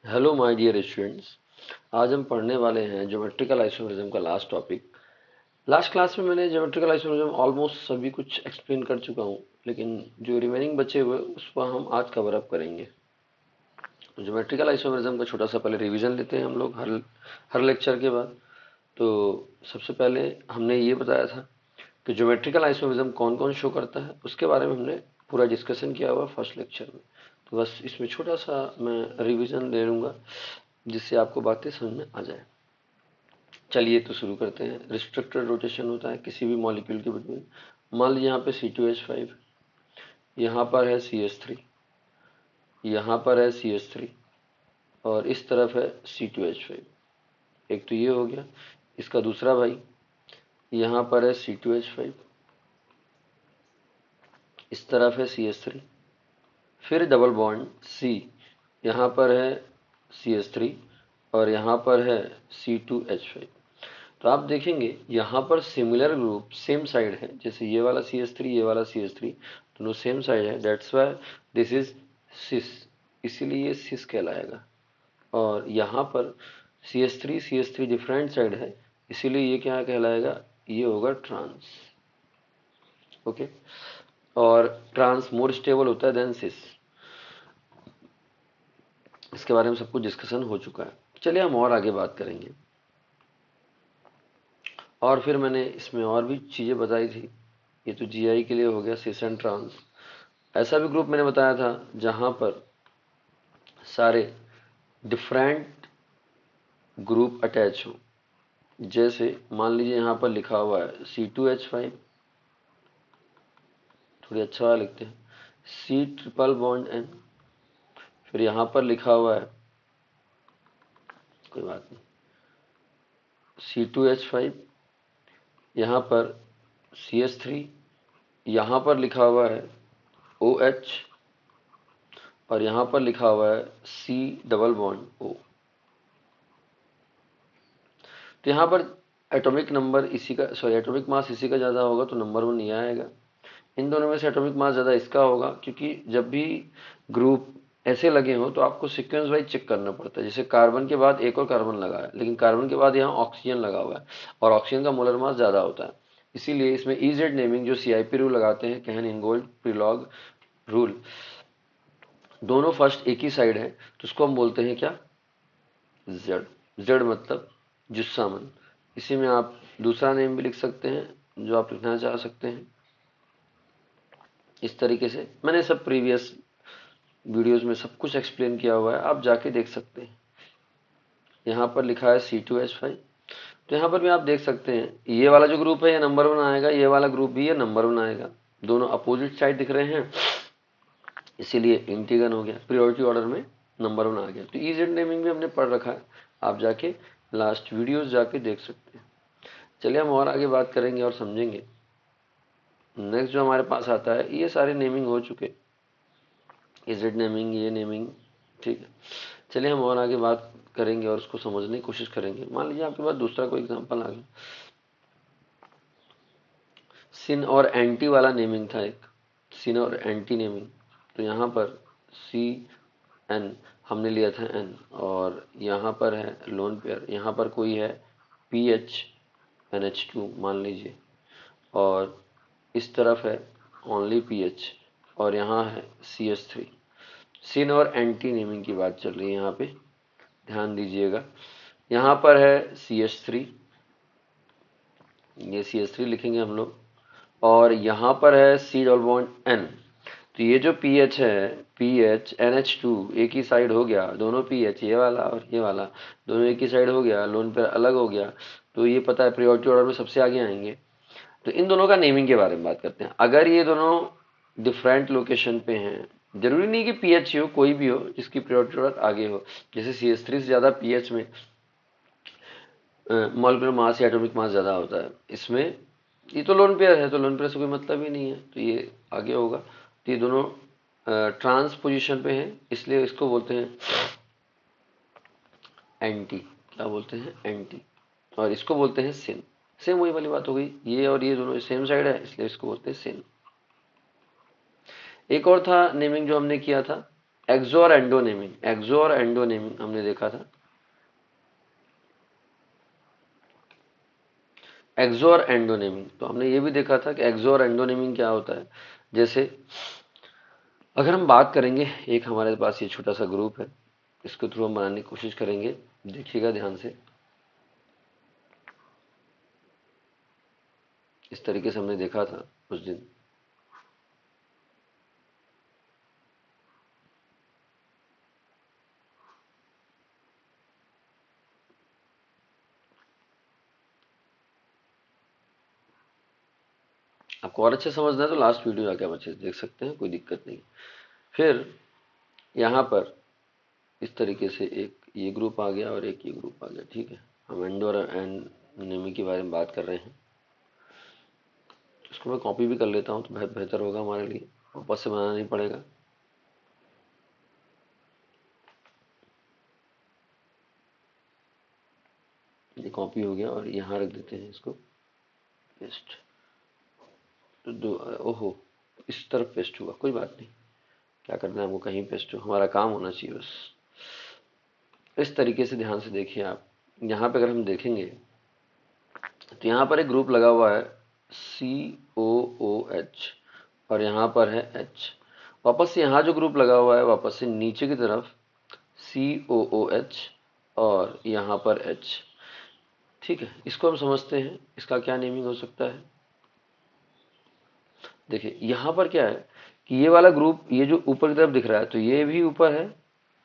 Hello my dear students. आज हम पढ़ने वाले हैं ज्योमेट्रिकल आइसोमेरिज्म का लास्ट टॉपिक। लास्ट क्लास में मैंने ज्योमेट्रिकल आइसोमेरिज्म ऑलमोस्ट सभी कुछ एक्सप्लेन कर चुका हूँ, लेकिन जो रिमेनिंग बचे हुए उस पर हम आज कवर अप करेंगे। ज्योमेट्रिकल आइसोमेरिज्म का छोटा सा पहले रिवीजन लेते हैं हम लोग हर लेक्चर के बाद। तो सबसे पहले हमने ये बताया था कि ज्योमेट्रिकल आइसोमेरिज्म कौन कौन शो करता है, उसके बारे में हमने पूरा डिस्कशन किया हुआ फर्स्ट लेक्चर में। तो बस इसमें छोटा सा मैं रिवीजन ले लूँगा जिससे आपको बातें समझ में आ जाए। चलिए तो शुरू करते हैं। रिस्ट्रिक्टेड रोटेशन होता है किसी भी मॉलिक्यूल के बिटवीन। मान लीजिए यहाँ पे C2H5, यहाँ पर है CH3, यहाँ पर है CH3 और इस तरफ है C2H5। एक तो ये हो गया। इसका दूसरा भाई, यहाँ पर है C2H5, इस तरफ है CH3, फिर डबल बॉन्ड C, यहाँ पर है CH3 और यहाँ पर है C2H5। तो आप देखेंगे यहाँ पर सिमिलर ग्रुप सेम साइड है, जैसे ये वाला CH3 ये वाला CH3 दोनों सेम साइड है, दैट्स वाई दिस इज सिस, इसीलिए ये सिस कहलाएगा। और यहाँ पर CH3 डिफरेंट साइड है, इसीलिए ये क्या कहलाएगा, ये होगा ट्रांस। ओके। और ट्रांस मोर स्टेबल होता है देन सिस, इसके बारे में सब कुछ डिस्कशन हो चुका है। चलिए हम और आगे बात करेंगे। और फिर मैंने इसमें और भी चीज़ें बताई थी। ये तो जीआई के लिए हो गया, सिस एंड ट्रांस। ऐसा भी ग्रुप मैंने बताया था जहां पर सारे डिफरेंट ग्रुप अटैच हो। जैसे मान लीजिए यहाँ पर लिखा हुआ है C2H5, थोड़ी अच्छा वाला लिखते हैं, C ट्रिपल बॉन्ड N। फिर यहाँ पर लिखा हुआ है, कोई बात नहीं, C2H5, यहाँ पर CH3, यहाँ पर लिखा हुआ है OH और यहाँ पर लिखा हुआ है C डबल बॉन्ड O। तो यहाँ पर एटॉमिक नंबर इसी का, सॉरी एटॉमिक मास इसी का ज़्यादा होगा तो नंबर 1 ये आएगा। इन दोनों में से एटॉमिक मास ज़्यादा इसका होगा, क्योंकि जब भी ग्रुप ऐसे लगे हो तो आपको सीक्वेंस वाइज चेक करना पड़ता है। जैसे कार्बन के बाद एक और कार्बन लगा है, लेकिन कार्बन के बाद यहाँ ऑक्सीजन लगा हुआ है और ऑक्सीजन का मोलर मास ज़्यादा होता है। इसीलिए इसमें EZ नेमिंग जो CIP रूल लगाते हैं, कहन इनगोल्ड प्रिलॉग रूल, दोनों फर्स्ट एक ही साइड है तो उसको हम बोलते हैं क्या, जेड। जेड मतलब जुस्सामन। इसी में आप दूसरा नेम भी लिख सकते हैं जो आप लिखना चाह सकते हैं। इस तरीके से मैंने सब प्रीवियस वीडियोस में सब कुछ एक्सप्लेन किया हुआ है, आप जाके देख सकते हैं। यहाँ पर लिखा है C2H5, तो यहाँ पर भी आप देख सकते हैं ये वाला जो ग्रुप है ये नंबर 1 आएगा, ये वाला ग्रुप भी ये नंबर 1 आएगा। दोनों अपोजिट साइड दिख रहे हैं, इसीलिए इंटीगन हो गया, प्रियोरिटी ऑर्डर में नंबर 1 आ गया। तो EZ नेमिंग भी हमने पढ़ रखा है, आप जाके लास्ट वीडियोस जाके देख सकते हैं। चलिए हम और आगे बात करेंगे और समझेंगे। नेक्स्ट जो हमारे पास आता है, ये सारे नेमिंग हो चुके, इजेड नेमिंग, ये नेमिंग, ठीक है। चलिए हम और आगे बात करेंगे और उसको समझने की कोशिश करेंगे। मान लीजिए आपके पास दूसरा कोई एग्जांपल आ गया, सिन और एंटी वाला नेमिंग था एक, सिन और एंटी नेमिंग। तो यहाँ पर CN हमने लिया था N, और यहाँ पर है लोन पेयर, यहाँ पर कोई है PH NH2 मान लीजिए, और इस तरफ है ओनली PH और यहाँ है CH3। सिन और एंटी नेमिंग की बात चल रही है यहाँ पे, ध्यान दीजिएगा। यहाँ पर है CH3, ये CH3 लिखेंगे हम लोग, और यहाँ पर है C डबल बॉन्ड N। तो ये जो PH है, PH NH2 एक ही साइड हो गया, दोनों PH ये वाला और ये वाला दोनों एक ही साइड हो गया, लोन पेयर अलग हो गया। तो ये पता है प्रियोरिटी ऑर्डर में सबसे आगे आएंगे। तो इन दोनों का नेमिंग के बारे में बात करते हैं। अगर ये दोनों डिफरेंट लोकेशन पे हैं, जरूरी नहीं कि PH हो, कोई भी हो जिसकी प्रियोरिटी ऑर्डर आगे हो। जैसे CH3 से ज़्यादा PH में मॉलिक्यूलर मास या एटॉमिक मास ज़्यादा होता है। इसमें ये तो लोन पेयर है, तो लोन पेयर से कोई मतलब ही नहीं है, तो ये आगे होगा। तो ये दोनों ट्रांस पोजीशन पे हैं, इसलिए इसको बोलते हैं एंटी। क्या बोलते हैं, एंटी। और इसको बोलते हैं सिन। सेम वही वाली बात हो गई, ये और ये दोनों सेम साइड है इसलिए इसको बोलते हैं सिन। एक और था नेमिंग जो हमने किया था, एक्सो और एंडोनेमिंग, एक्सो और एंडोनेमिंग हमने देखा था। एक्सो और एंडोनेमिंग, तो हमने ये भी देखा था कि एक्सो और एंडोनेमिंग क्या होता है। जैसे अगर हम बात करेंगे, एक हमारे पास ये छोटा सा ग्रुप है, इसके थ्रू हम बनाने की कोशिश करेंगे, देखिएगा ध्यान से। इस तरीके से हमने देखा था उस दिन। आपको और अच्छे समझना है तो लास्ट वीडियो जाके आप अच्छे से देख सकते हैं, कोई दिक्कत नहीं। फिर यहाँ पर इस तरीके से एक ये ग्रुप आ गया और एक ये ग्रुप आ गया, ठीक है। हम एंडो और एंडोनेमी के बारे में बात कर रहे हैं। इसको मैं कॉपी भी कर लेता हूँ तो बेहतर होगा हमारे लिए, वापस से बनाना नहीं पड़ेगा। ये कॉपी हो गया और यहाँ रख देते हैं इसको पेस्ट। तो दो, ओहो, इस तरफ पेस्ट हुआ, कोई बात नहीं, क्या करना है हमको, कहीं पेस्ट हो, हमारा काम होना चाहिए बस। इस तरीके से ध्यान से देखिए आप। यहाँ पे अगर हम देखेंगे तो यहाँ पर एक ग्रुप लगा हुआ है COOH और यहाँ पर है H। वापस से यहाँ जो ग्रुप लगा हुआ है वापस से नीचे की तरफ COOH और यहाँ पर H, ठीक है। इसको हम समझते हैं, इसका क्या नेमिंग हो सकता है। देखिए यहाँ पर क्या है कि ये वाला ग्रुप, ये जो ऊपर की तरफ दिख रहा है, तो ये भी ऊपर है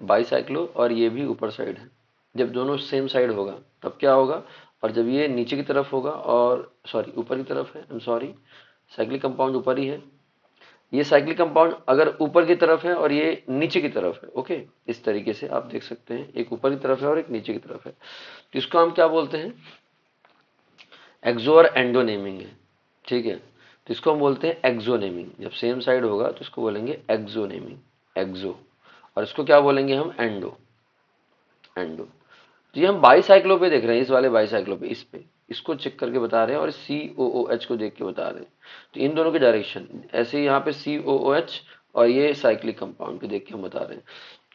बाईसाइक्लो और ये भी ऊपर साइड है। जब दोनों सेम साइड होगा तब क्या होगा, और जब ये नीचे की तरफ होगा, और सॉरी ऊपर की तरफ है, I am sorry, cyclic compound ऊपर ही है। ये साइक्लिक कंपाउंड अगर ऊपर की तरफ है और ये नीचे की तरफ है, ओके, इस तरीके से आप देख सकते हैं, एक ऊपर की तरफ है और एक नीचे की तरफ है, तो इसको हम क्या बोलते हैं, एक्सो और एंडोनेमिंग है, ठीक है। तो इसको हम बोलते हैं एक्सोनेमिंग। जब सेम साइड होगा तो इसको बोलेंगे एक्सोनेमिंग, एक्सो, और इसको क्या बोलेंगे हम, एंडो, एंडो। तो ये हम बाईसाइक्लो पे देख रहे हैं, इस वाले बाईसाइक्लो पे, इस पे, इसको चेक करके बता रहे हैं, और COOH को देख के बता रहे हैं। तो इन दोनों की डायरेक्शन ऐसे ही, यहाँ पे COOH और ये साइक्लिक कंपाउंड को देख के हम बता रहे हैं।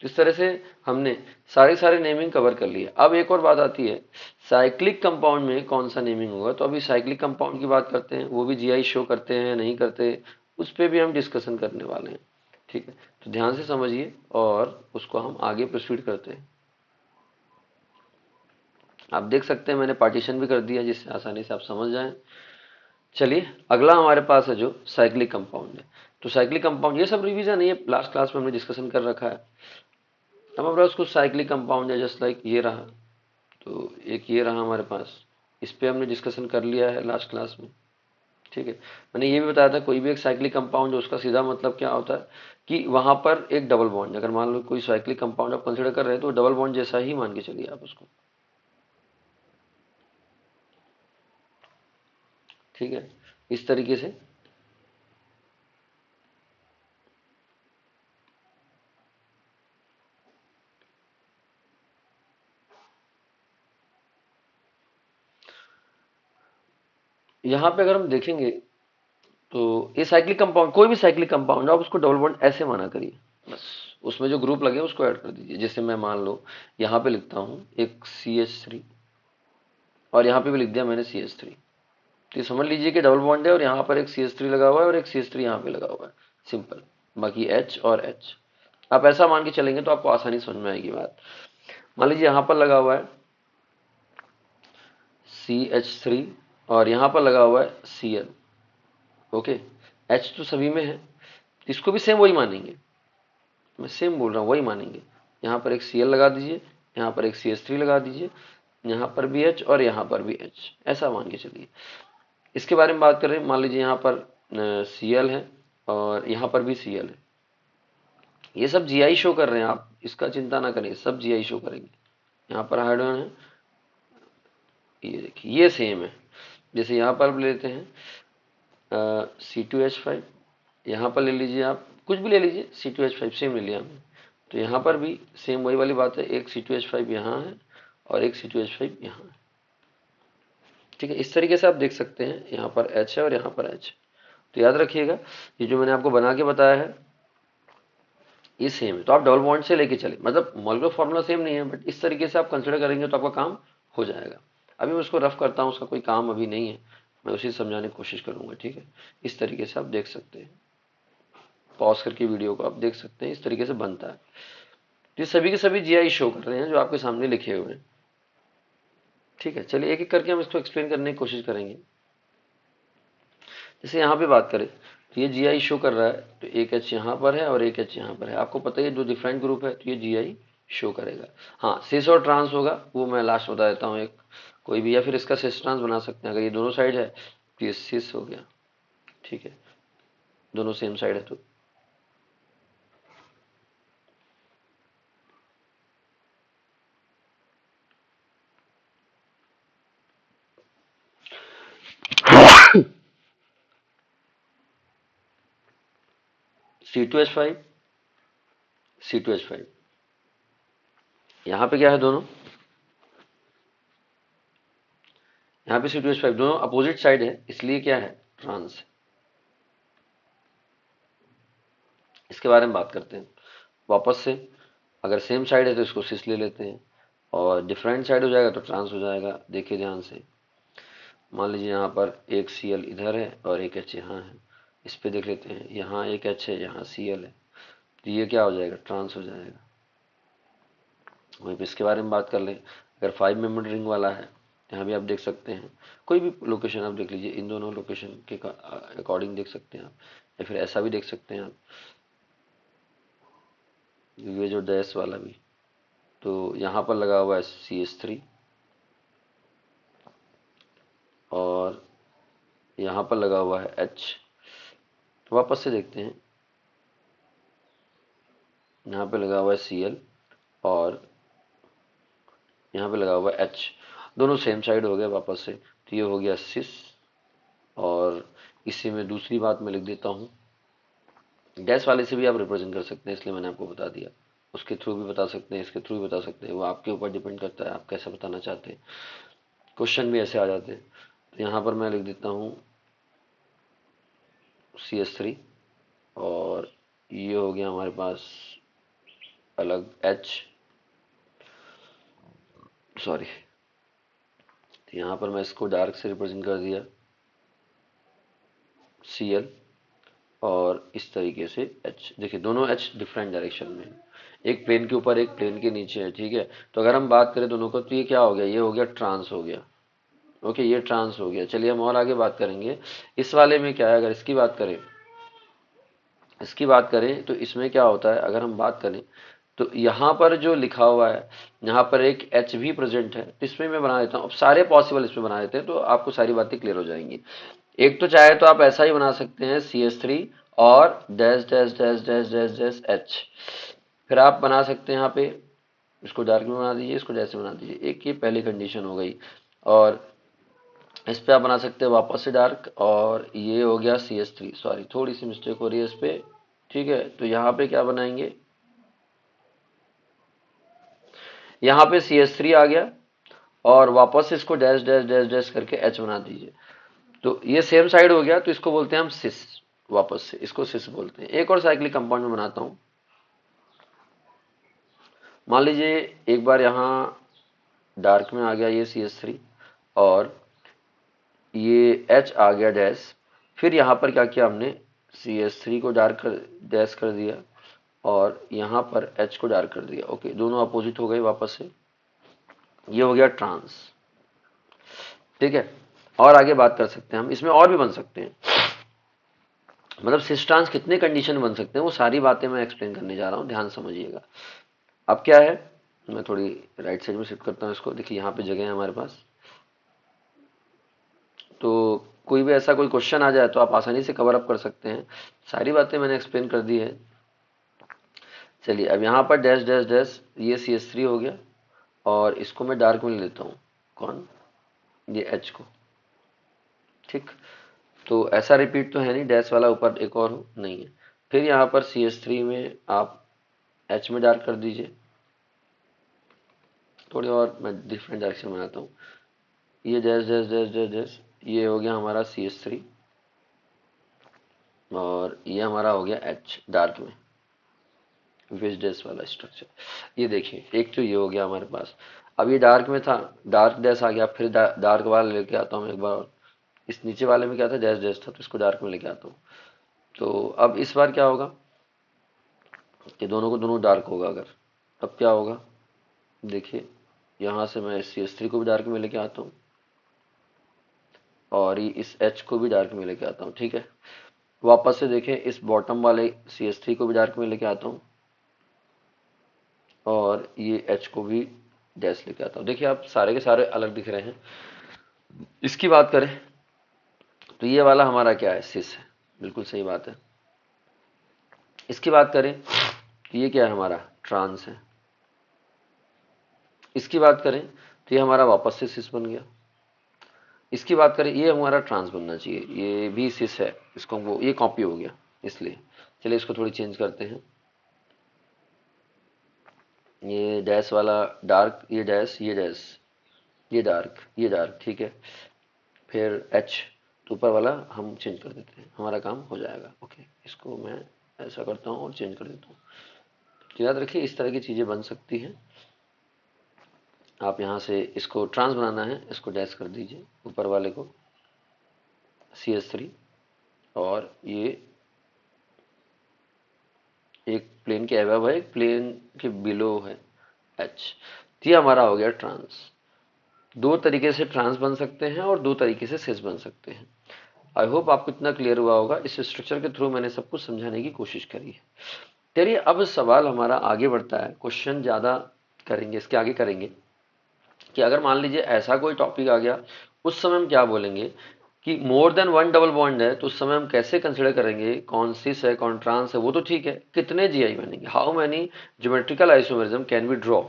इस तरह से हमने सारे नेमिंग कवर कर लिए। अब एक और बात आती है, साइक्लिक कंपाउंड में कौन सा नेमिंग होगा। तो अभी साइक्लिक कंपाउंड की बात करते हैं, वो भी GI शो करते हैं नहीं करते, उस पर भी हम डिस्कशन करने वाले हैं, ठीक है। तो ध्यान से समझिए और उसको हम आगे प्रोसीड करते हैं। आप देख सकते हैं मैंने पार्टीशन भी कर दिया जिससे आसानी से आप समझ जाएं। चलिए अगला हमारे पास है जो साइक्लिक कंपाउंड है। तो साइक्लिक कंपाउंड, ये सब रिवीजन है, ये लास्ट क्लास में हमने डिस्कशन कर रखा है। अब हमारे पास कुछ साइक्लिक कंपाउंड है, जस्ट लाइक ये रहा, तो एक ये रहा हमारे पास, इस पे हमने डिस्कशन कर लिया है लास्ट क्लास में, ठीक है। मैंने ये भी बताया था कोई भी एक साइक्लिक कंपाउंड, उसका सीधा मतलब क्या होता है कि वहां पर एक डबल बॉन्ड, अगर मान लो कोई साइक्लिक कंपाउंड आप कंसिडर कर रहे हैं तो डबल बॉन्ड जैसा ही मान के चलिए आप उसको, ठीक है, इस तरीके से। यहाँ पे अगर हम देखेंगे तो ये साइक्लिक कंपाउंड, कोई भी साइक्लिक कंपाउंड आप उसको डबल बॉन्ड ऐसे माना करिए, बस उसमें जो ग्रुप लगे उसको ऐड कर दीजिए। जैसे मैं मान लो यहाँ पे लिखता हूँ एक CH3 और यहाँ पे भी लिख दिया मैंने CH3, तो ये समझ लीजिए कि डबल बॉन्ड है और यहाँ पर एक CH3 लगा हुआ है और एक CH3 यहाँ पे लगा हुआ है, सिंपल। बाकी H और H आप ऐसा मान के चलेंगे तो आपको आसानी समझ में आएगी बात। मान लीजिए यहाँ पर लगा हुआ है CH3 और यहाँ पर लगा हुआ है Cl, ओके। H तो सभी में है, इसको भी सेम वही मानेंगे, मैं सेम बोल रहा हूँ, वही मानेंगे। यहाँ पर एक Cl लगा दीजिए, यहाँ पर एक CH3 लगा दीजिए, यहाँ पर भी H और यहाँ पर भी H, ऐसा मान के चलिए। इसके बारे में बात करें, मान लीजिए यहाँ पर Cl है और यहाँ पर भी Cl है, ये सब GI शो कर रहे हैं, आप इसका चिंता ना करें, सब GI शो करेंगे। यहाँ पर हाइड्रोजन है, ये देखिए ये सेम है। जैसे यहाँ पर ले लेते हैं C2H5, यहाँ पर ले लीजिए, आप कुछ भी ले लीजिए, C2H5 सेम ले लिया हमने, तो यहाँ पर भी सेम वही वाली बात है, एक C2H5 यहाँ है और एक C2H5 यहाँ है, ठीक है। इस तरीके से आप देख सकते हैं, यहाँ पर H है और यहाँ पर H। तो याद रखिएगा ये जो मैंने आपको बना के बताया है, ये सेम है, तो आप डबल बॉन्ड से लेके चले, मतलब मॉलिक्यूलर फॉर्मूला सेम नहीं है बट इस तरीके से आप कंसिडर करेंगे तो आपका काम हो जाएगा। अभी मैं उसको रफ करता हूँ, उसका कोई काम अभी नहीं है, मैं उसी से समझाने की कोशिश करूंगा, ठीक है। इस तरीके से आप देख सकते हैं, पॉज करके वीडियो को आप देख सकते हैं, इस तरीके से बनता है। तो ये सभी के सभी जीआई शो कर रहे हैं जो आपके सामने लिखे हुए हैं, ठीक है। चलिए एक एक करके हम इसको एक्सप्लेन करने की कोशिश करेंगे। जैसे यहाँ पे बात करें तो ये जीआई शो कर रहा है, तो एक एच यहाँ पर है और एक एच यहाँ पर है, आपको पता है जो डिफरेंट ग्रुप है तो ये जीआई शो करेगा। हाँ, सिस और ट्रांस होगा वो मैं लास्ट बता देता हूँ, एक कोई भी, या फिर इसका सिस ट्रांस बना सकते हैं, अगर ये दोनों साइड है तो ये सिस हो गया, ठीक है, दोनों सेम साइड है तो। C2H5, C2H5, यहाँ पे क्या है दोनों, यहाँ पे C2H5 दोनों अपोजिट साइड है, इसलिए क्या है, ट्रांस। इसके बारे में बात करते हैं वापस से। अगर सेम साइड है तो इसको सिस ले लेते हैं, और डिफरेंट साइड हो जाएगा तो ट्रांस हो जाएगा। देखिए ध्यान से, मान लीजिए यहाँ पर एक Cl इधर है और एक H यहाँ है, इस पे देख लेते हैं, यहाँ एक H है, यहाँ Cl है, तो ये क्या हो जाएगा, ट्रांस हो जाएगा। वहीं पे इसके बारे में बात कर लें, अगर 5 मेंबर रिंग वाला है, यहाँ भी आप देख सकते हैं, कोई भी लोकेशन आप देख लीजिए, इन दोनों लोकेशन के अकॉर्डिंग देख सकते हैं आप, या फिर ऐसा भी देख सकते हैं आप, ये जो डैश वाला भी, तो यहाँ पर लगा हुआ है CH3 और यहाँ पर लगा हुआ है H। तो वापस से देखते हैं, यहाँ पे लगा हुआ है Cl और यहाँ पे लगा हुआ है H, दोनों सेम साइड हो गए वापस से, तो ये हो गया सिस। और इसी में दूसरी बात मैं लिख देता हूँ, डैश वाले से भी आप रिप्रेजेंट कर सकते हैं, इसलिए मैंने आपको बता दिया, उसके थ्रू भी बता सकते हैं, इसके थ्रू भी बता सकते हैं, वो आपके ऊपर डिपेंड करता है आप कैसे बताना चाहते हैं, क्वेश्चन भी ऐसे आ जाते हैं। तो यहाँ पर मैं लिख देता हूँ CH3 और ये हो गया हमारे पास अलग H, सॉरी, तो यहाँ पर मैं इसको डार्क से रिप्रेजेंट कर दिया Cl, और इस तरीके से H। देखिए दोनों H डिफरेंट डायरेक्शन में, एक प्लेन के ऊपर एक प्लेन के नीचे है, ठीक है। तो अगर हम बात करें दोनों को तो ये क्या हो गया, ये हो गया ट्रांस हो गया, ओके, ये ट्रांस हो गया। चलिए हम और आगे बात करेंगे, इस वाले में क्या है, अगर इसकी बात करें, इसकी बात करें तो इसमें क्या होता है, अगर हम बात करें तो यहाँ पर जो लिखा हुआ है, यहाँ पर एक H भी प्रेजेंट है, तो इसमें मैं बना देता हूँ, अब सारे पॉसिबल इसमें बना देते हैं तो आपको सारी बातें क्लियर हो जाएंगी। एक तो चाहे तो आप ऐसा ही बना सकते हैं CH3 और dash dash dash dash dash dash H, फिर आप बना सकते हैं यहाँ पे, इसको डार्क में बना दीजिए, इसको डैश में बना दीजिए, एक ये पहली कंडीशन हो गई। और इस पे आप बना सकते हैं वापस से डार्क, और ये हो गया CH3, सॉरी थोड़ी सी मिस्टेक हो रही है इस पे, ठीक है। तो यहाँ पे क्या बनाएंगे, यहाँ पे CH3 आ गया और वापस से इसको डैश डैश डैश डैश करके H बना दीजिए, तो ये सेम साइड हो गया, तो इसको बोलते हैं हम सिस, वापस से इसको सिस बोलते हैं। एक और साइक्लिक कंपाउंड में बनाता हूँ, मान लीजिए एक बार यहाँ डार्क में आ गया ये CH3 और ये H आ गया डैश, फिर यहाँ पर क्या किया हमने, CH3 को डार्क कर डैश कर दिया और यहाँ पर H को डार्क कर दिया, ओके, दोनों अपोजिट हो गए वापस से, ये हो गया ट्रांस, ठीक है। और आगे बात कर सकते हैं हम, इसमें और भी बन सकते हैं, मतलब सिस ट्रांस कितने कंडीशन बन सकते हैं वो सारी बातें मैं एक्सप्लेन करने जा रहा हूँ, ध्यान समझिएगा। अब क्या है, मैं थोड़ी राइट साइड में शिफ्ट करता हूँ इसको, देखिए यहाँ पे जगह है हमारे पास, तो कोई भी ऐसा कोई क्वेश्चन आ जाए तो आप आसानी से कवर अप कर सकते हैं, सारी बातें मैंने एक्सप्लेन कर दी है। चलिए अब यहाँ पर डैश डैश डैश, ये CH3 हो गया और इसको मैं डार्क में ले लेता हूँ, कौन, ये H को, ठीक। तो ऐसा रिपीट तो है नहीं, डैश वाला ऊपर एक और हो नहीं है। फिर यहाँ पर CH3 में आप H में डार्क कर दीजिए, थोड़ी और मैं डिफरेंट डायरेक्शन बनाता हूँ, ये dash dash dash dash dash, ये हो गया हमारा CH3 और ये हमारा हो गया H डार्क में, वेज डैश वाला स्ट्रक्चर। ये देखिए, एक तो ये हो गया हमारे पास। अब ये डार्क में था, डार्क डैश आ गया, फिर डार्क वाला लेके आता हूँ एक बार और। इस नीचे वाले में क्या था, डैश डैश था, तो इसको डार्क में लेके आता हूँ। तो अब इस बार क्या होगा कि दोनों को दोनों डार्क होगा अगर, तब क्या होगा देखिए, यहाँ से मैं CS3 को भी डार्क में लेके आता हूँ और ये इस H को भी डार्क में लेके आता हूँ, ठीक है। वापस से देखें, इस बॉटम वाले CS3 को भी डार्क में लेके आता हूँ और ये H को भी डैश लेके आता हूँ। देखिए आप सारे के सारे अलग दिख रहे हैं। इसकी बात करें तो ये वाला हमारा क्या है, सिस है, बिल्कुल सही बात है। इसकी बात करें तो ये क्या है, हमारा ट्रांस है। इसकी बात करें तो ये हमारा वापस से सिस बन गया। इसकी बात करें, ये हमारा ट्रांस बनना चाहिए, ये भी सिस है, इसको वो ये कॉपी हो गया इसलिए। चलिए इसको थोड़ी चेंज करते हैं। ये डैश वाला डार्क, ये डैश, ये डैश, ये डार्क, ये डार्क, ठीक है। फिर एच, तो ऊपर वाला हम चेंज कर देते हैं, हमारा काम हो जाएगा। ओके, इसको मैं ऐसा करता हूँ और चेंज कर देता हूँ। तो याद रखिए इस तरह की चीज़ें बन सकती हैं। आप यहाँ से इसको ट्रांस बनाना है, इसको डैश कर दीजिए ऊपर वाले को CS3, और ये एक प्लेन के अबव है, एक प्लेन के बिलो है एच। तो ये हमारा हो गया ट्रांस। दो तरीके से ट्रांस बन सकते हैं और दो तरीके से सिस बन सकते हैं। आई होप आपको इतना क्लियर हुआ होगा। इस स्ट्रक्चर के थ्रू मैंने सब कुछ समझाने की कोशिश करी है। चलिए अब सवाल हमारा आगे बढ़ता है, क्वेश्चन ज़्यादा करेंगे, इसके आगे करेंगे कि अगर मान लीजिए ऐसा कोई टॉपिक आ गया, उस समय हम क्या बोलेंगे कि more than one double bond है, तो उस समय हम कैसे कंसिडर करेंगे कौन सिस है कौन ट्रांस है, वो तो ठीक है, कितने जीआई बनेंगे, how many geometrical isomerism can be draw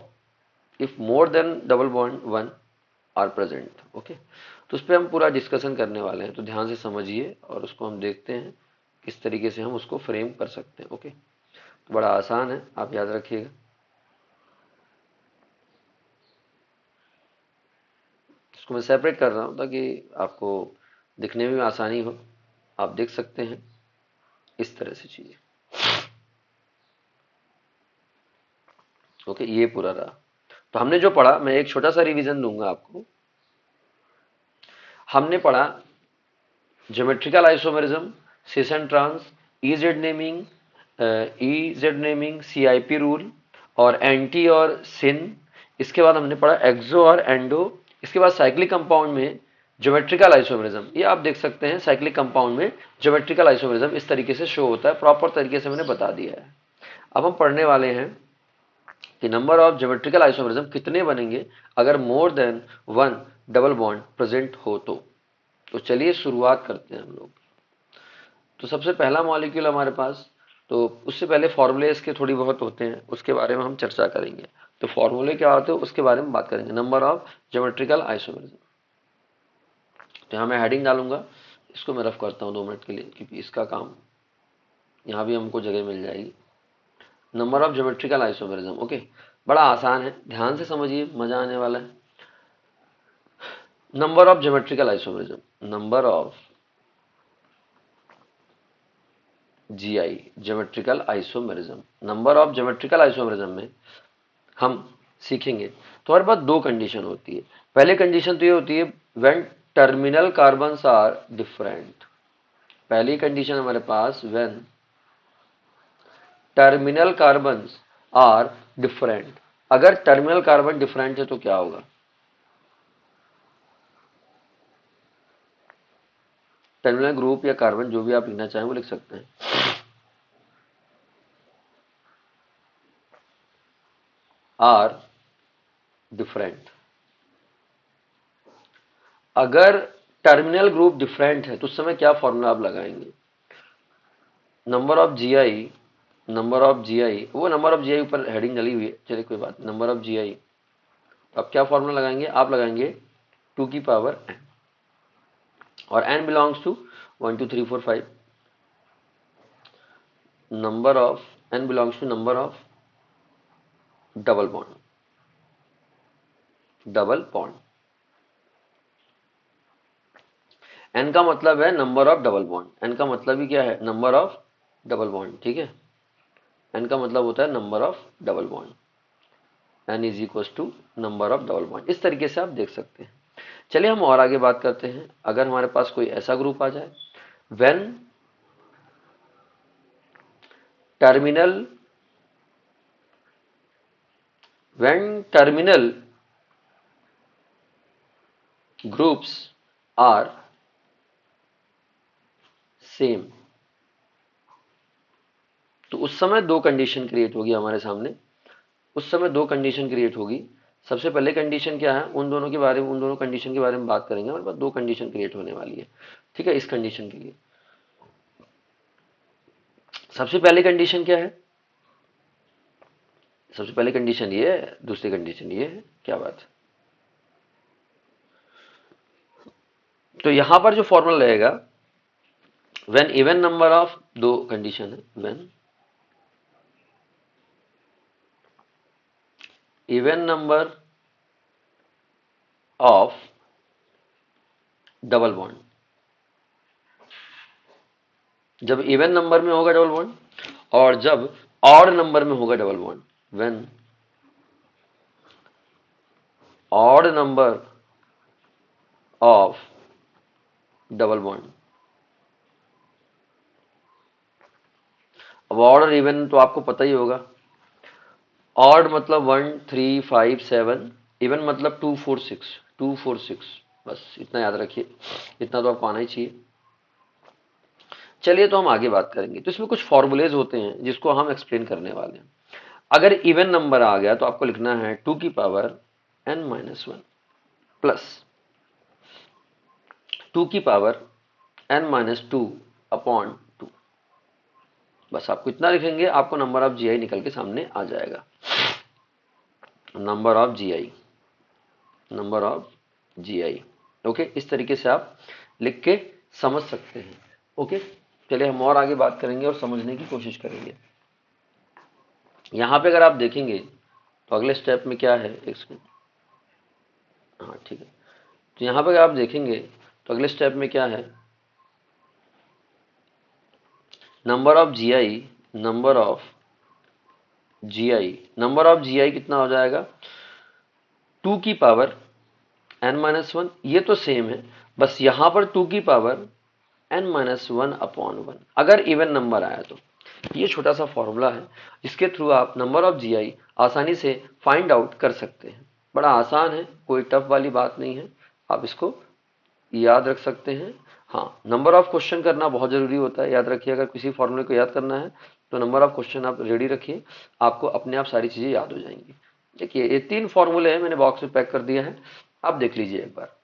if more than double bond one are present. Okay, तो उस पर हम पूरा डिस्कशन करने वाले हैं, तो ध्यान से समझिए और उसको हम देखते हैं किस तरीके से हम उसको फ्रेम कर सकते हैं। ओके, तो बड़ा आसान है, आप याद रखिएगा। इसको मैं सेपरेट कर रहा हूँ ताकि आपको दिखने में आसानी हो, आप देख सकते हैं इस तरह से चीजें। ओके, ये पूरा रहा। तो हमने जो पढ़ा, मैं एक छोटा सा रिवीजन दूंगा आपको। हमने पढ़ा geometrical isomerism, cis and trans, E Z naming, E Z naming, CIP rule और एंटी और सिन। इसके बाद हमने पढ़ा एक्सो और एंडो। इसके बाद साइक्लिक कंपाउंड में ज्योमेट्रिकल आइसोमेरिज्म, ये आप देख सकते हैं साइक्लिक कंपाउंड में ज्योमेट्रिकल आइसोमेरिज्म इस तरीके से शो होता है, प्रॉपर तरीके से मैंने बता दिया है। अब हम पढ़ने वाले हैं कि नंबर ऑफ ज्योमेट्रिकल आइसोमेरिज्म कितने बनेंगे अगर more than one double bond present हो तो चलिए शुरुआत करते हैं हम लोग। तो सबसे पहला मॉलिक्यूल हमारे पास, तो उससे पहले फॉर्मूले इसके थोड़ी बहुत होते हैं, उसके बारे में हम चर्चा करेंगे। तो फॉर्मूले क्या होते हैं उसके बारे में बात करेंगे। नंबर ऑफ ज्योमेट्रिकल आइसोमेरिज्म, तो यहाँ मैं हेडिंग डालूंगा, इसको मैं रफ करता हूँ 2 मिनट के लिए क्योंकि इसका काम यहाँ भी हमको जगह मिल जाएगी। Number of geometrical isomerism, okay, बड़ा आसान है, ध्यान से समझिए, मजा आने वाला है। Number of geometrical isomerism, number of GI geometrical isomerism, number of geometrical isomerism में हम सीखेंगे तो हमारे पास दो कंडीशन होती है। पहले कंडीशन तो ये होती है when terminal carbons are different. पहली कंडीशन हमारे पास when terminal carbons are different. अगर टर्मिनल कार्बन डिफरेंट है तो क्या होगा, टर्मिनल ग्रुप या कार्बन जो भी आप लिखना चाहें वो लिख सकते हैं, आर डिफरेंट। अगर टर्मिनल ग्रुप डिफरेंट है तो उस समय क्या फॉर्मूला आप लगाएंगे, number of GI, number of GI, वो नंबर ऑफ GI ऊपर हेडिंग डली हुई है, चलिए कोई बात, नंबर ऑफ GI, अब क्या फॉर्मूला लगाएंगे, आप लगाएंगे 2 की पावर n, और n belongs to 1 2 3 4 5, number of n belongs to number of double bond, double bond, n का मतलब है number of double bond, n का मतलब ही क्या है, नंबर ऑफ डबल बॉन्ड, ठीक है। n का मतलब होता है number of double bond, n is equal to number of double bond. इस तरीके से आप देख सकते हैं। चलिए हम और आगे बात करते हैं। अगर हमारे पास कोई ऐसा ग्रुप आ जाए, when terminal groups are same, तो उस समय दो कंडीशन क्रिएट होगी हमारे सामने। उस समय दो कंडीशन क्रिएट होगी। सबसे पहले कंडीशन क्या है, उन दोनों कंडीशन के बारे में बात करेंगे। हमारे पास दो कंडीशन क्रिएट होने वाली है, ठीक है। इस कंडीशन के लिए सबसे पहली कंडीशन क्या है, सबसे पहली कंडीशन ये है, दूसरी कंडीशन ये है, क्या बात है। तो यहां पर जो फॉर्मूला रहेगा, व्हेन इवन नंबर ऑफ, दो कंडीशन है, when even number of double bond, जब इवन नंबर में होगा डबल बॉन्ड और जब ऑड नंबर में होगा double bond, when odd number of double bond. अब ऑड और इवन तो आपको पता ही होगा। ऑड मतलब 1 3 5 7, इवन मतलब 2 4 6, 2 4 6, बस इतना याद रखिए, इतना तो आपको आना ही चाहिए। चलिए तो हम आगे बात करेंगे। तो इसमें कुछ फॉर्मूलेज होते हैं जिसको हम एक्सप्लेन करने वाले हैं। अगर इवन नंबर आ गया तो आपको लिखना है 2 की पावर n-1 प्लस 2 की पावर n-2 अपॉन 2। बस आपको इतना लिखेंगे, आपको नंबर ऑफ जीआई निकल के सामने आ जाएगा। Number of GI, number of GI, okay. इस तरीके से आप लिख के समझ सकते हैं, ओके। चलिए हम और आगे बात करेंगे और समझने की कोशिश करेंगे। यहां पे अगर आप देखेंगे तो अगले स्टेप में क्या है, एक सेकंड, हाँ ठीक है। तो यहां पे अगर आप देखेंगे तो अगले स्टेप में क्या है, number of GI, number of GI, number of GI कितना हो जाएगा, 2 की पावर n-1। ये तो सेम है, बस यहां पर 2 की पावर n-1 अपॉन 1 अगर इवन नंबर आया तो। ये छोटा सा फॉर्मूला है जिसके थ्रू आप नंबर ऑफ जीआई आसानी से फाइंड आउट कर सकते हैं। बड़ा आसान है, कोई टफ वाली बात नहीं है, आप इसको याद रख सकते हैं। हाँ, नंबर ऑफ क्वेश्चन करना बहुत जरूरी होता है, याद रखिए। अगर किसी फॉर्मूले को याद करना है तो नंबर ऑफ क्वेश्चन आप रेडी रखिए, आपको अपने आप सारी चीजें याद हो जाएंगी। देखिए ये 3 फॉर्मूले हैं, मैंने बॉक्स में पैक कर दिया है, आप देख लीजिए एक बार,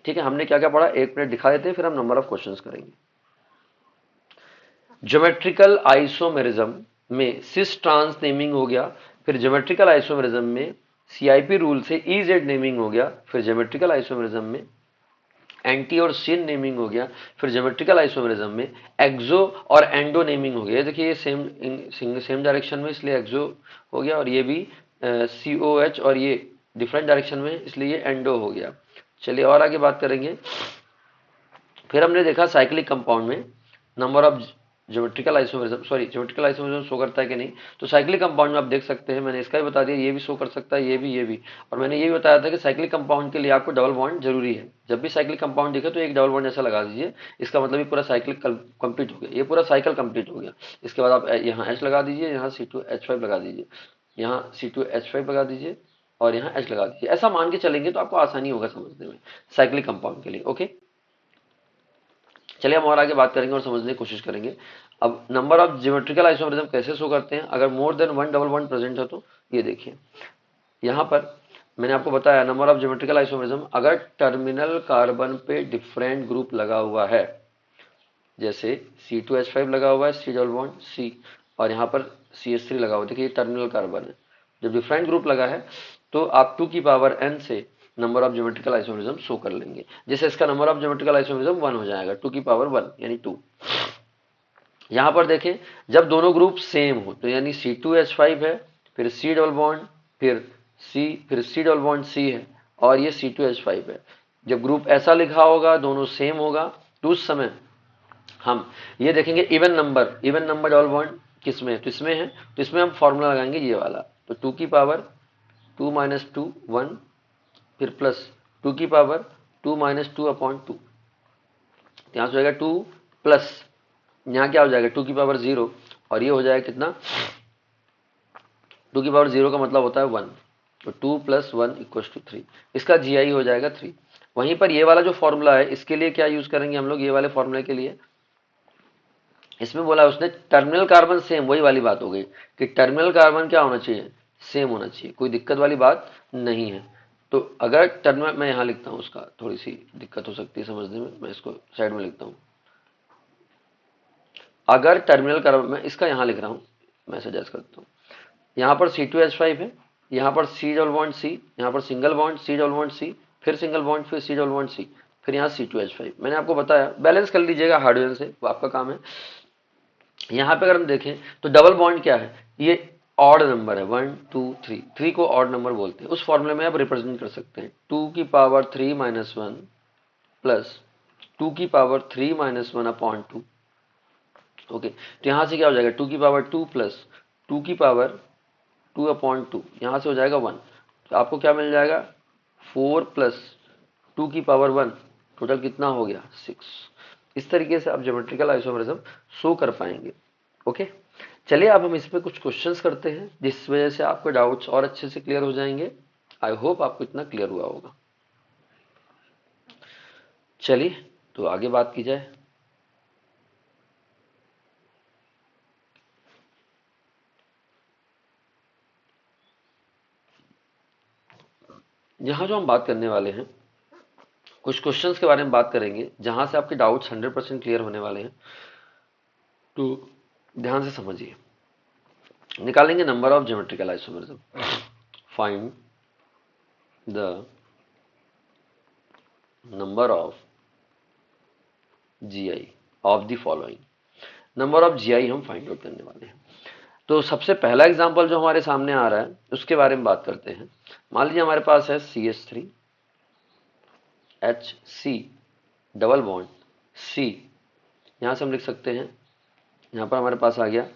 ठीक है। हमने क्या क्या पढ़ा, 1 मिनट दिखा देते हैं, फिर हम नंबर ऑफ क्वेश्चंस करेंगे। ज्योमेट्रिकल आइसोमेरिज्म में सिस ट्रांस नेमिंग हो गया, फिर ज्योमेट्रिकल आइसोमेरिज्म में सीआईपी रूल से ईजेड नेमिंग हो गया, फिर ज्योमेट्रिकल आइसोमेरिज्म में एंटी और सिन नेमिंग हो गया, फिर ज्योमेट्रिकल आइसोमेरिज्म में एक्सो और एंडो नेमिंग हो गया। देखिए ये सेम डायरेक्शन में, इसलिए एक्सो हो गया, और ये भी COH, और ये डिफरेंट डायरेक्शन में इसलिए ये एंडो हो गया। चलिए और आगे बात करेंगे। फिर हमने देखा साइक्लिक कंपाउंड में number of geometrical isomerism, sorry geometrical isomerism show करता है कि नहीं, तो साइक्लिक कंपाउंड में आप देख सकते हैं, मैंने इसका भी बता दिया, ये भी शो कर सकता है, ये भी। और मैंने ये भी बताया था कि साइक्लिक कंपाउंड के लिए आपको डबल बॉन्ड जरूरी है। जब भी साइक्लिक कंपाउंड दिखे तो एक डबल बॉन्ड ऐसा लगा दीजिए, इसका मतलब ये पूरा साइकिल कंप्लीट हो गया, ये पूरा साइकिल कंप्लीट हो गया। इसके बाद आप यहाँ H लगा दीजिए, यहाँ C2H5 लगा दीजिए, यहाँ C2H5 लगा दीजिए, और यहाँ H लगा दीजिए। ऐसा मान के चलेंगे तो आपको आसानी होगा समझने में साइक्लिक कंपाउंड के लिए, ओके। चलिए हम और आगे बात करेंगे और समझने की कोशिश करेंगे। अब नंबर ऑफ ज्योमेट्रिकल आइसोमेरिज्म कैसे शो करते हैं, अगर more than 1 double bond present है तो। ये देखिए यहां पर मैंने आपको बताया, नंबर ऑफ ज्योमेट्रिकल आइसोमेरिज्म अगर टर्मिनल कार्बन पे डिफरेंट ग्रुप लगा हुआ है, जैसे C2H5 लगा हुआ है, C डबल बॉन्ड C, और यहाँ पर CH3 लगा हुआ है, देखिए ये टर्मिनल कार्बन है। जब डिफरेंट ग्रुप लगा है तो आप 2 की पावर n से number of geometrical isomerism show कर लेंगे। जैसे इसका नंबर ऑफ ज्योमेट्रिकल आइसोमेरिज्म 1 हो जाएगा, 2 की पावर 1 यानी 2। यहां पर देखें, जब दोनों ग्रुप सेम हो तो यानी C2H5 है, फिर C डबल बॉन्ड, फिर C डबल बॉन्ड C है, और ये C2H5 है। जब ग्रुप ऐसा लिखा होगा, दोनों सेम होगा, तो उस समय हम ये देखेंगे इवन नंबर डबल बॉन्ड किसमें, तो इसमें है, तो इसमें हम फॉर्मूला लगाएंगे ये वाला, तो 2 की पावर 2 माइनस 2 1, फिर प्लस 2 की पावर 2 माइनस 2 अपॉन 2, यहाँ से हो जाएगा 2 प्लस यहाँ क्या हो जाएगा 2 की पावर 0, और ये हो जाएगा कितना, 2 की पावर 0 का मतलब होता है 1, तो 2 प्लस 1 इक्वल्स टू 3, इसका GI हो जाएगा 3। वहीं पर ये वाला जो फॉर्मूला है इसके लिए क्या यूज करेंगे हम लोग, ये वाले फॉर्मूले के लिए इसमें बोला उसने टर्मिनल कार्बन सेम, वही वाली बात हो गई कि टर्मिनल कार्बन क्या होना चाहिए, सेम होना चाहिए, कोई दिक्कत वाली बात नहीं है। तो अगर टर्मिनल, मैं यहाँ लिखता हूँ, उसका थोड़ी सी दिक्कत हो सकती है समझने में, मैं इसको साइड में लिखता हूँ। अगर टर्मिनल कार्बन, मैं इसका यहाँ लिख रहा हूँ, मैं सजेस्ट करता हूँ, यहाँ पर C2H5 है, यहाँ पर C डबल बॉन्ड C, यहाँ पर single bond C double bond C, फिर सिंगल बॉन्ड, फिर C डबल बॉन्ड C, फिर यहाँ C2H5। मैंने आपको बताया बैलेंस कर लीजिएगा हार्डवेयर से, वो आपका काम है। यहाँ पे अगर हम देखें तो डबल बॉन्ड क्या है, ये ऑड नंबर है, 1 2 3, 3 को ऑड नंबर बोलते हैं। उस फॉर्मूले में आप रिप्रेजेंट कर सकते हैं 2 की पावर 3 माइनस 1 प्लस 2 की पावर 3 माइनस 1 अपॉन 2। ओके, तो यहाँ से क्या हो जाएगा 2 की पावर 2 प्लस 2 की पावर 2 अपॉन 2, यहाँ से हो जाएगा 1, तो आपको क्या मिल जाएगा 4 प्लस 2 की पावर 1, टोटल कितना हो गया 6। इस तरीके से आप ज्योमेट्रिकल आइसोमेरिज्म शो कर पाएंगे। ओके, चलिए अब हम इस पे कुछ क्वेश्चंस करते हैं, जिस वजह से आपके डाउट्स और अच्छे से क्लियर हो जाएंगे। आई होप आपको इतना क्लियर हुआ होगा। चलिए तो आगे बात की जाए। यहाँ जो हम बात करने वाले हैं, कुछ क्वेश्चंस के बारे में बात करेंगे जहां से आपके डाउट्स 100% क्लियर होने वाले हैं, तो ध्यान से समझिए। निकालेंगे number of geometrical isomerism, find the number of GI of the following. Number of GI हम फाइंड आउट करने वाले हैं। तो सबसे पहला एग्जांपल जो हमारे सामने आ रहा है उसके बारे में बात करते हैं। मान लीजिए हमारे पास है CH3 HC double bond C, यहां से हम लिख सकते हैं, यहां पर हमारे पास आ गया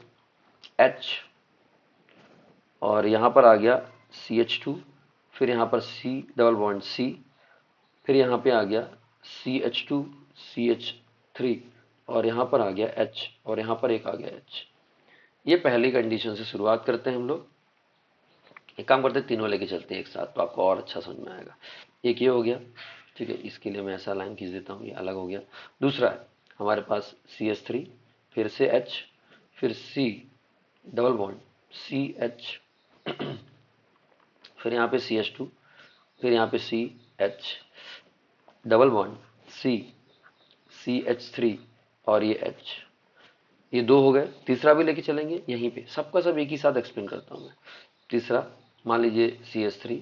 H, और यहां पर आ गया CH2, फिर यहां पर C डबल बॉन्ड C, फिर यहां पे आ गया CH2 CH3, और यहां पर आ गया H, और यहां पर एक आ गया H। ये पहली कंडीशन से शुरुआत करते हैं हम लोग। एक काम करते हैं, तीनों लेके चलते हैं एक साथ, तो आपको और अच्छा समझ में आएगा। एक ये हो गया, ठीक है, इसके लिए मैं ऐसा लाइन खींच देता हूँ, ये अलग हो गया। दूसरा है हमारे पास CH3, फिर से H, फिर C डबल बॉन्ड CH, फिर यहाँ पे CH2, फिर यहाँ पे CH double bond C CH3, और ये H। ये दो हो गए। तीसरा भी लेके चलेंगे यहीं पे, सबका सब एक ही साथ एक्सप्लेन करता हूँ मैं। तीसरा मान लीजिए CH3,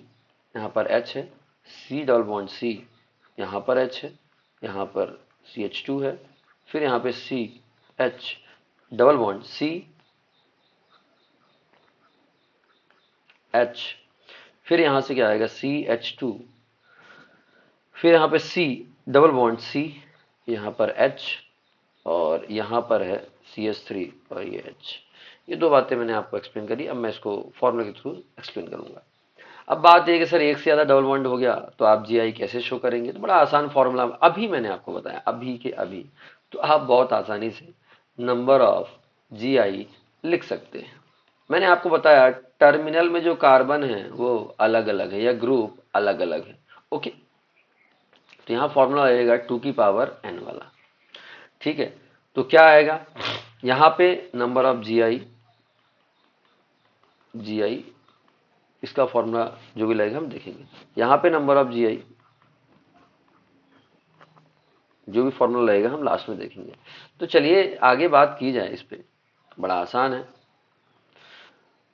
यहाँ पर H है, C डबल बॉन्ड C, यहाँ पर H है, यहाँ पर CH2 है, फिर यहाँ पे CH double bond C H, फिर यहाँ से क्या आएगा CH2, फिर यहाँ पे C डबल बॉन्ड C, यहाँ पर H, और यहाँ पर है CH3 और ये H। ये दो बातें मैंने आपको एक्सप्लेन करी, अब मैं इसको फॉर्मूले के थ्रू एक्सप्लेन करूंगा। अब बात है कि सर एक से ज़्यादा डबल बॉन्ड हो गया तो आप GI कैसे शो करेंगे, तो बड़ा आसान फॉर्मूला अभी मैंने आपको बताया, अभी के अभी, तो आप बहुत आसानी से नंबर ऑफ GI लिख सकते हैं। मैंने आपको बताया टर्मिनल में जो कार्बन है वो अलग अलग है या ग्रुप अलग अलग है। ओके, तो यहाँ फॉर्मूला आएगा 2 की पावर n वाला, ठीक है। तो क्या आएगा यहाँ पे नंबर ऑफ GI, इसका फॉर्मूला जो भी लगेगा हम देखेंगे। यहाँ पे नंबर ऑफ GI जो भी फॉर्मूला लगेगा हम लास्ट में देखेंगे। तो चलिए आगे बात की जाए इस पे, बड़ा आसान है।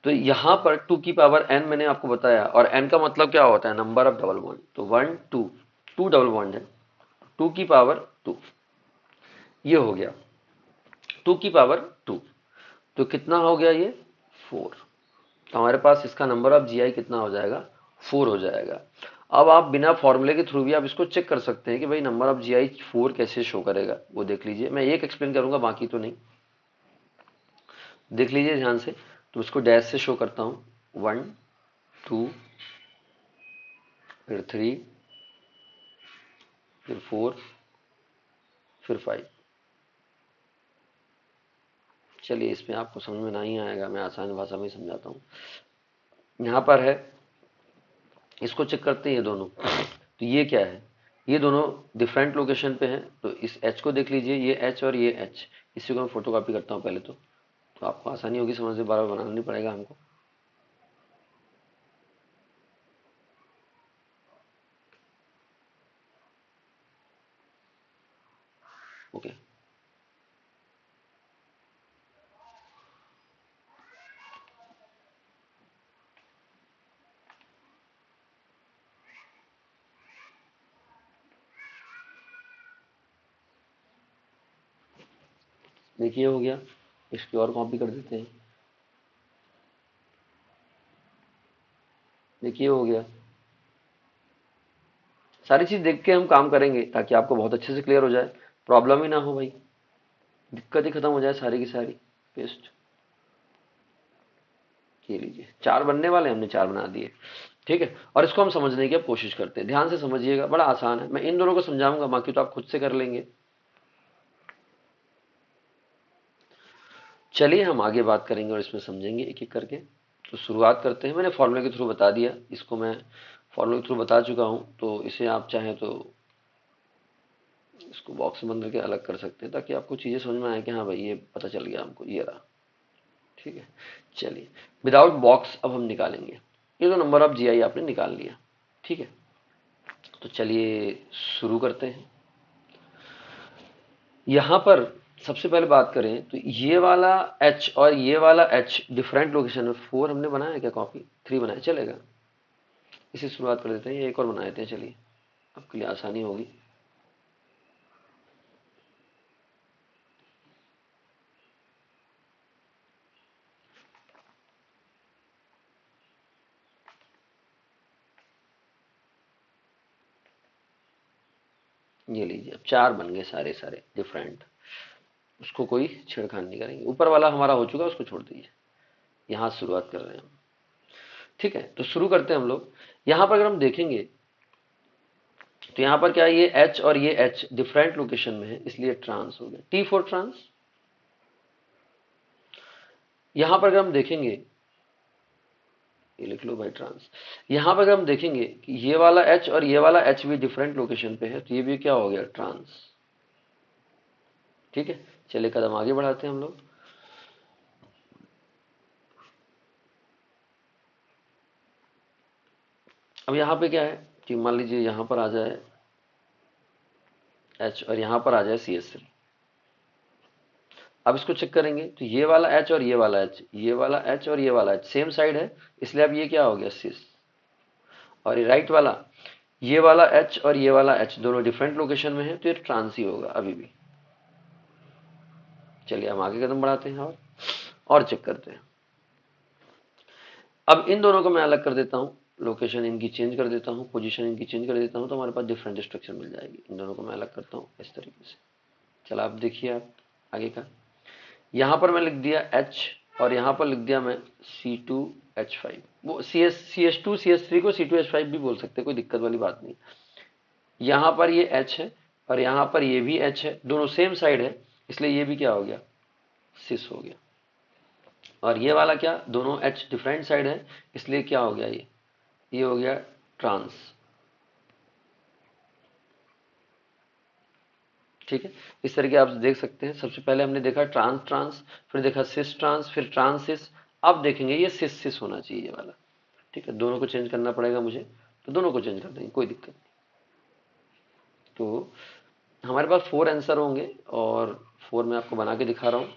तो यहाँ पर 2 की पावर n मैंने आपको बताया, और n का मतलब क्या होता है, नंबर ऑफ डबल बॉन्ड। तो 1 2 2 डबल बॉन्ड है, 2 की पावर 2, ये हो गया 2 की पावर 2, तो कितना हो गया ये 4। तो हमारे पास इसका नंबर ऑफ GI कितना हो जाएगा 4 हो जाएगा। अब आप बिना फॉर्मूले के थ्रू भी आप इसको चेक कर सकते हैं कि भाई नंबर ऑफ GI 4 कैसे शो करेगा, वो देख लीजिए। मैं एक एक्सप्लेन करूंगा, बाकी तो नहीं। देख लीजिए ध्यान से, तो इसको डैश से शो करता हूँ, 1 2 फिर 3 फिर 4 फिर 5। चलिए इसमें आपको समझ में नहीं आएगा, मैं आसान भाषा में ही समझाता हूँ। यहाँ पर है, इसको चेक करते हैं ये दोनों, तो ये क्या है, ये दोनों डिफरेंट लोकेशन पे हैं। तो इस एच को देख लीजिए, ये एच और ये एच, इसी को मैं फोटो कॉपी करता हूँ पहले तो आपको आसानी होगी समझ में, बार बार बनाना नहीं पड़ेगा हमको। ओके, देखिए हो गया, इसकी और कॉपी कर देते हैं, देखिए हो गया। सारी चीज देख के हम काम करेंगे ताकि आपको बहुत अच्छे से क्लियर हो जाए, प्रॉब्लम ही ना हो भाई, दिक्कत ही खत्म हो जाए सारी की सारी। पेस्ट, ये लीजिए, 4 बनने वाले, हमने 4 बना दिए। ठीक है, और इसको हम समझने की अब कोशिश करते हैं, ध्यान से समझिएगा, बड़ा आसान है, मैं इन दोनों को समझाऊंगा, बाकी तो आप खुद से कर लेंगे। चलिए हम आगे बात करेंगे और इसमें समझेंगे एक एक करके। तो शुरुआत करते हैं, मैंने फॉर्मूले के थ्रू बता दिया, इसको मैं फॉर्मूले के थ्रू बता चुका हूं, तो इसे आप चाहें तो इसको बॉक्स में बंद करके अलग कर सकते हैं, ताकि आपको चीजें समझ में आए कि हाँ भाई ये पता चल गया हमको, ये रहा। ठीक है, चलिए विदाउट बॉक्स अब हम निकालेंगे, ये तो नंबर ऑफ जीआई आपने निकाल लिया। ठीक है, तो चलिए शुरू करते हैं। यहां पर सबसे पहले बात करें तो ये वाला एच और ये वाला एच डिफरेंट लोकेशन में, 4 हमने बनाया क्या कॉपी, 3 बनाया, चलेगा। इसे शुरुआत कर देते हैं, ये एक और बना देते हैं, चलिए आपके लिए आसानी होगी। ये लीजिए, अब 4 बन गए सारे सारे डिफरेंट, उसको कोई छेड़खानी नहीं करेंगे, ऊपर वाला हमारा हो चुका, उसको छोड़ दीजिए, यहां शुरुआत कर रहे हैं हम। ठीक है, तो शुरू करते हैं हम लोग। यहां पर अगर हम देखेंगे तो यहां पर क्या है, ये एच और ये एच डिफरेंट लोकेशन में है, इसलिए ट्रांस हो गया, टी फॉर ट्रांस। यहां पर अगर हम देखेंगे, ये लिख लो भाई ट्रांस। यहां पर अगर हम देखेंगे कि ये वाला एच और ये वाला एच भी डिफरेंट लोकेशन पे है, तो ये भी क्या हो गया, ट्रांस। ठीक है, चलिए कदम आगे बढ़ाते हैं हम लोग। अब यहाँ पे क्या है कि मान लीजिए यहाँ पर आ जाए एच और यहाँ पर आ जाए सी एस थ्री। अब इसको चेक करेंगे तो ये वाला एच और ये वाला एच, ये वाला एच और ये वाला एच सेम साइड है, इसलिए अब ये क्या हो गया, सिस। और ये राइट वाला, ये वाला एच और ये वाला एच दोनों डिफरेंट लोकेशन में है, तो ये ट्रांस ही होगा अभी भी। चलिए हम आगे कदम बढ़ाते हैं और चेक करते हैं। अब इन दोनों को मैं अलग कर देता हूँ, लोकेशन इनकी चेंज कर देता हूँ, पोजीशन इनकी चेंज कर देता हूँ, तो हमारे पास डिफरेंट स्ट्रक्चर मिल जाएगी। इन दोनों को मैं अलग करता हूँ इस तरीके से। चलो आप देखिए, आप आगे का, यहाँ पर मैं लिख दिया एच और यहाँ पर लिख दिया मैं C2H5, वो CS2 CS3 को C2H5 भी बोल सकते हैं, कोई दिक्कत वाली बात नहीं। यहाँ पर ये H है और यहाँ पर ये भी H है, दोनों सेम साइड है, इसलिए ये भी क्या हो गया, सिस हो गया। और ये वाला क्या, दोनों H डिफरेंट साइड है, इसलिए क्या हो गया, ये हो गया ट्रांस। ठीक है, इस तरीके आप देख सकते हैं। सबसे पहले हमने देखा ट्रांस ट्रांस, फिर देखा सिस ट्रांस, फिर ट्रांस सिस। अब देखेंगे ये सिस सिस होना चाहिए ये वाला। ठीक है, दोनों को चेंज करना पड़ेगा मुझे, तो दोनों को चेंज कर देंगे, कोई दिक्कत नहीं। तो हमारे पास 4 आंसर होंगे और 4 मैं आपको बना के दिखा रहा हूँ।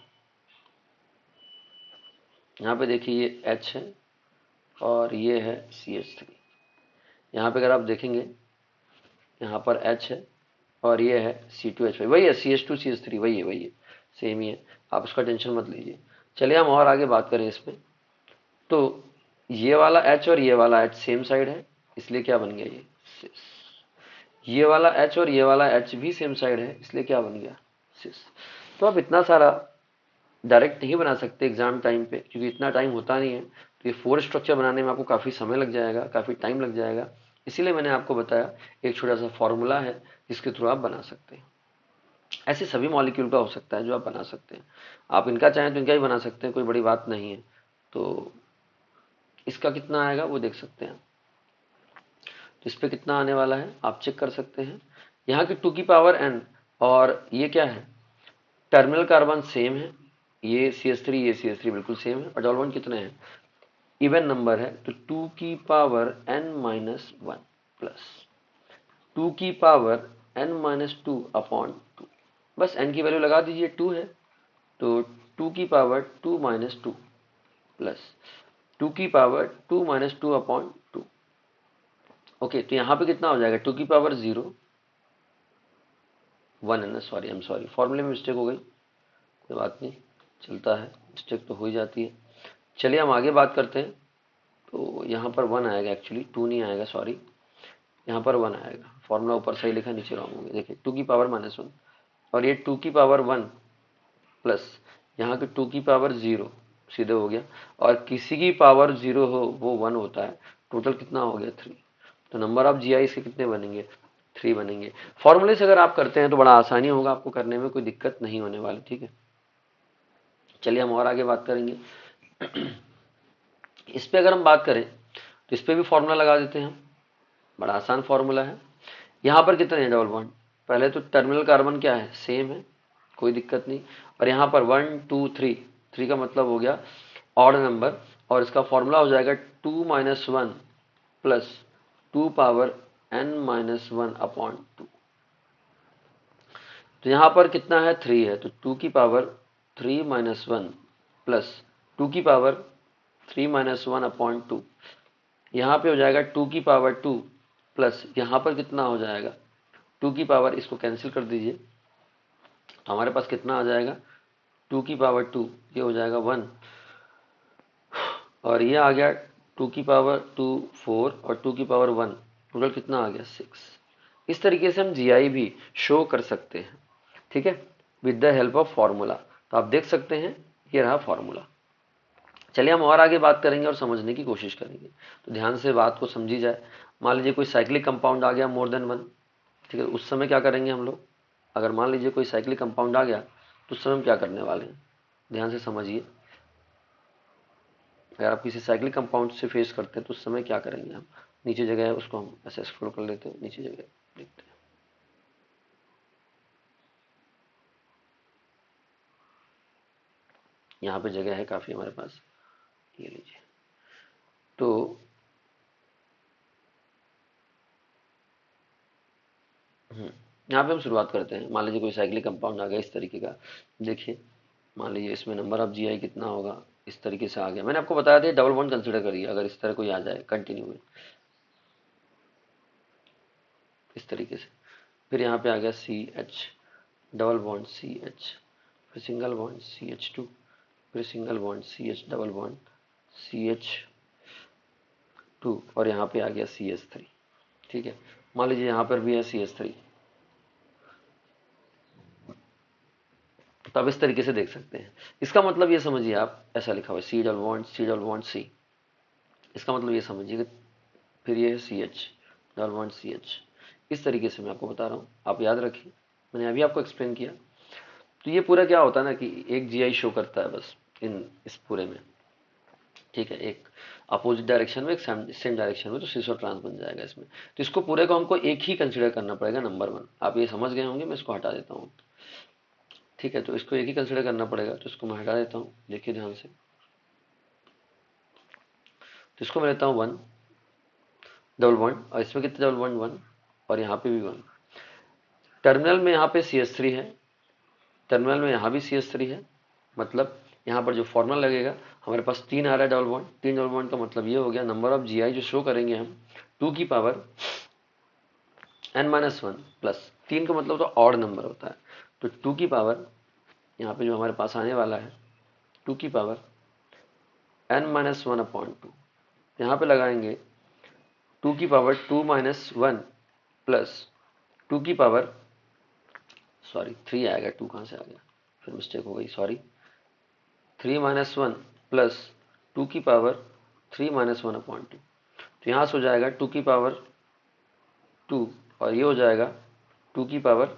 यहाँ पे देखिए ये एच है और ये है CH3। यहाँ पे अगर आप देखेंगे, यहाँ पर एच है और ये है C2H5, वही है CH2 CH3, वही है सेम ही है, आप उसका टेंशन मत लीजिए। चलिए हम और आगे बात करें इसमें। तो ये वाला एच और ये वाला एच सेम साइड है, इसलिए क्या बन गया, ये सिस। ये वाला एच और ये वाला एच भी सेम साइड है, इसलिए क्या बन गया, सिस। तो अब इतना सारा डायरेक्ट नहीं बना सकते एग्जाम टाइम पे, क्योंकि इतना टाइम होता नहीं है। तो ये 4 स्ट्रक्चर बनाने में आपको काफ़ी समय लग जाएगा, काफ़ी टाइम लग जाएगा। इसीलिए मैंने आपको बताया एक छोटा सा फॉर्मूला है जिसके थ्रू आप बना सकते हैं। ऐसे सभी मॉलिक्यूल का हो सकता है जो आप बना सकते हैं। आप इनका चाहें तो इनका ही बना सकते हैं, कोई बड़ी बात नहीं है। तो इसका कितना आएगा वो देख सकते हैं। तो इस पे कितना आने वाला है आप चेक कर सकते हैं। यहाँ की 2 की पावर n, और ये क्या है, टर्मिनल कार्बन सेम है, ये CH3 ये CH3 बिल्कुल सेम है, और डबल बॉन्ड कितने हैं, इवन नंबर है। तो 2 की पावर n-1 प्लस 2 की पावर n-2 अपॉन 2, बस n की वैल्यू लगा दीजिए, 2 है तो 2 की पावर 2-2 प्लस 2 की पावर 2-2 अपॉन 2। ओके, तो यहाँ पे कितना हो जाएगा, 2 की पावर 0, 1 है ना, सॉरी, आई एम सॉरी, फॉर्मूले में मिस्टेक हो गई, कोई बात नहीं, चलता है, मिस्टेक तो हो ही जाती है। चलिए हम आगे बात करते हैं। तो यहाँ पर 1 आएगा, एक्चुअली 2 नहीं आएगा, सॉरी, यहाँ पर 1 आएगा। फॉर्मूला ऊपर सही लिखा, नीचे रॉन्ग हो गया। देखिए 2 की पावर -1, और ये 2 की पावर 1 प्लस यहाँ की 2 की पावर 0, सीधे हो गया। और किसी की पावर 0 हो वो 1 होता है। टोटल कितना हो गया, 3। तो नंबर ऑफ GI इसके कितने बनेंगे, 3 बनेंगे। फॉर्मूले से अगर आप करते हैं तो बड़ा आसानी होगा, आपको करने में कोई दिक्कत नहीं होने वाली, ठीक है। चलिए हम और आगे बात करेंगे। इस पे अगर हम बात करें तो इस पे भी फॉर्मूला लगा देते हैं हम, बड़ा आसान फॉर्मूला है। यहाँ पर कितने हैं डबल बॉन्ड, पहले तो टर्मिनल कार्बन क्या है, सेम है, कोई दिक्कत नहीं। और यहाँ पर 1 2 3, 3 का मतलब हो गया ऑड नंबर, और इसका फॉर्मूला हो जाएगा 2-1 प्लस 2 पावर n-1 अपॉन 2। तो यहाँ पर कितना है, 3 है, तो 2 की पावर 3-1 प्लस 2 की पावर 3-1 अपॉन 2। यहाँ पे हो जाएगा 2 की पावर 2 प्लस यहाँ पर कितना हो जाएगा, 2 की पावर, इसको कैंसिल कर दीजिए, तो हमारे पास कितना आ जाएगा, 2 की पावर 2, ये हो जाएगा 1, और ये आ गया 2 की पावर 2 4, और 2 की पावर 1, टोटल कितना आ गया, 6। इस तरीके से हम GI भी शो कर सकते हैं, ठीक है, with the help of formula. तो आप देख सकते हैं ये रहा फॉर्मूला। चलिए हम और आगे बात करेंगे और समझने की कोशिश करेंगे। तो ध्यान से बात को समझी जाए। मान लीजिए कोई साइक्लिक कंपाउंड आ गया मोर देन 1, ठीक है, उस समय क्या करेंगे हम लोग, अगर मान लीजिए कोई साइक्लिक कंपाउंड आ गया तो उस समय हम क्या करने वाले हैं, ध्यान से समझिए। अगर आप किसी साइक्लिक कंपाउंड से फेस करते हैं तो उस समय क्या करेंगे हम, नीचे जगह है उसको हम ऐसे एक्सप्लोर कर लेते हैं, नीचे जगह देखते हैं। यहाँ पे जगह है काफ़ी हमारे पास, ये लीजिए। तो यहाँ पे हम शुरुआत करते हैं। मान लीजिए कोई साइक्लिक कंपाउंड आ गया इस तरीके का, देखिए, मान लीजिए इसमें नंबर ऑफ GI कितना होगा, इस तरीके से आ गया। मैंने आपको बताया था डबल बॉन्ड कंसिडर करिए, अगर इस तरह कोई आ जाए कंटिन्यू में इस तरीके से, फिर यहाँ पे आ गया CH, डबल बॉन्ड CH, फिर सिंगल बॉन्ड CH2, फिर single bond CH, double bond CH2, और यहाँ पे आ गया CH3, ठीक है। मान लीजिए यहाँ पर भी है CH3, तो आप इस तरीके से देख सकते हैं। इसका मतलब ये समझिए, आप ऐसा लिखा हुआ है C double bond C double bond C, इसका मतलब ये समझिए कि फिर ये है CH डबल बॉन्ड CH। इस तरीके से मैं आपको बता रहा हूँ, आप याद रखिए, मैंने अभी आपको एक्सप्लेन किया। तो ये पूरा क्या होता है ना कि एक GI शो करता है बस इन इस पूरे में, ठीक है, एक अपोजिट डायरेक्शन में, एक सेम डायरेक्शन में, तो सिस और ट्रांस बन जाएगा इसमें। तो इसको पूरे को हमको एक ही कंसिडर करना पड़ेगा, नंबर 1। आप ये समझ गए होंगे, मैं इसको हटा देता हूँ, ठीक है। तो इसको एक ही कंसिडर करना पड़ेगा, तो इसको मैं हटा देता हूँ, देखिए ध्यान से। तो इसको मैं लेता हूँ 1 डबल बॉन्ड, और इसमें कितने डबल बॉन्ड, 1, और यहाँ पे भी 1। टर्मिनल में यहाँ पे CH3 है, टर्मिनल में यहाँ भी CH3 है, मतलब यहाँ पर जो फॉर्मूला लगेगा, हमारे पास 3 आ रहा है डबल बॉन्ड, 3 डबल बॉन्ड का मतलब ये हो गया नंबर ऑफ GI जो शो करेंगे हम, 2 की पावर n-1 प्लस 3 का मतलब तो ऑड नंबर होता है, तो 2 की पावर यहाँ पे जो हमारे पास आने वाला है 2 की पावर n-1 अपॉन 2, यहाँ पे लगाएंगे 2 की पावर 2-1 प्लस 2 की पावर, सॉरी 3 आएगा, 2 कहाँ से आ गया, फिर मिस्टेक हो गई, सॉरी, 3 - 1 प्लस 2 की पावर 3 - 1/2। तो यहाँ से हो जाएगा 2 की पावर 2 और ये हो जाएगा 2 की पावर